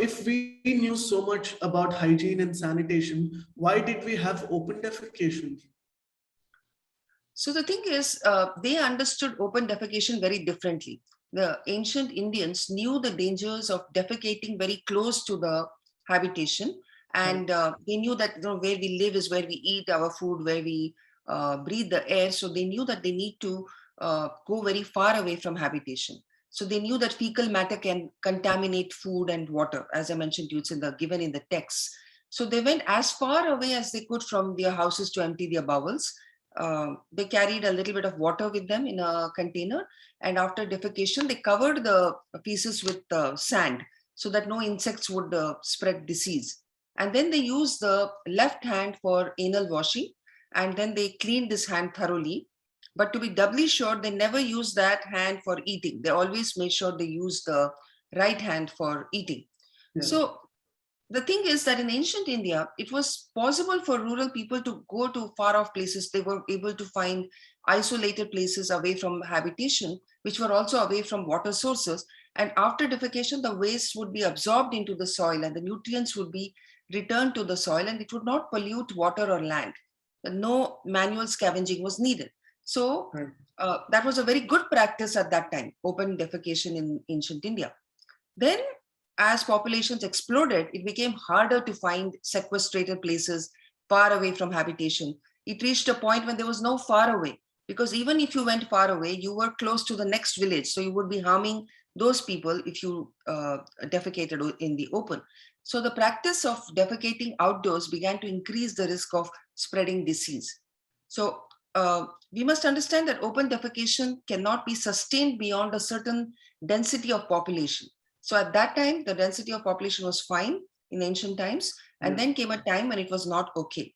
if we knew so much about hygiene and sanitation, why did we have open defecation? So the thing is, they understood open defecation very differently. The ancient Indians knew the dangers of defecating very close to the habitation, and they knew that where we live is where we eat our food, where we breathe the air. So they knew that they need to go very far away from habitation. So they knew that fecal matter can contaminate food and water. As I mentioned to you, it's given in the text. So they went as far away as they could from their houses to empty their bowels. They carried a little bit of water with them in a container, and after defecation they covered the pieces with sand so that no insects would spread disease. And then they used the left hand for anal washing, and then they cleaned this hand thoroughly. But to be doubly sure, they never used that hand for eating. They always made sure they used the right hand for eating. So the thing is that in ancient India, it was possible for rural people to go to far off places. They were able to find isolated places away from habitation, which were also away from water sources. And after defecation, the waste would be absorbed into the soil and the nutrients would be returned to the soil, and it would not pollute water or land. No manual scavenging was needed. So that was a very good practice at that time, open defecation in ancient India. Then as populations exploded, it became harder to find sequestrated places far away from habitation. It reached a point when there was no far away, because even if you went far away, you were close to the next village. So you would be harming those people if you defecated in the open. So the practice of defecating outdoors began to increase the risk of spreading disease. So we must understand that open defecation cannot be sustained beyond a certain density of population. So at that time, the density of population was fine in ancient times, and then came a time when it was not okay.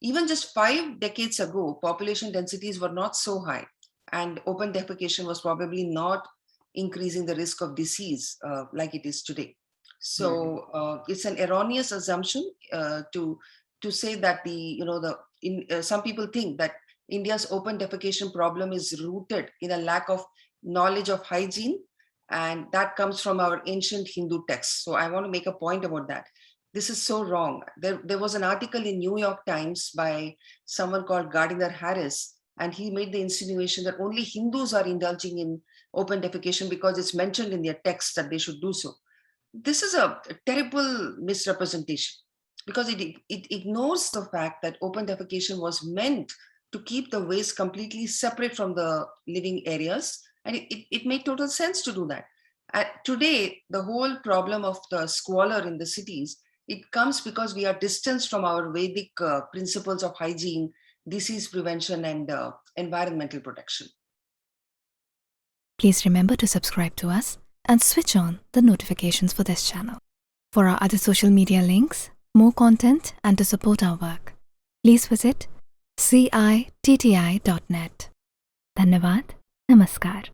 Even just 5 decades ago, population densities were not so high, and open defecation was probably not increasing the risk of disease like it is today. So it's an erroneous assumption to say that some people think that India's open defecation problem is rooted in a lack of knowledge of hygiene, and that comes from our ancient Hindu texts. So I want to make a point about that. This is so wrong. There was an article in New York Times by someone called Gardiner Harris, and he made the insinuation that only Hindus are indulging in open defecation because it's mentioned in their texts that they should do so. This is a terrible misrepresentation, because it ignores the fact that open defecation was meant to keep the waste completely separate from the living areas. And it made total sense to do that. Today, the whole problem of the squalor in the cities, it comes because we are distanced from our Vedic principles of hygiene, disease prevention, and environmental protection. Please remember to subscribe to us and switch on the notifications for this channel. For our other social media links, more content, and to support our work, please visit citti.net. Dhanyavad. Namaskar.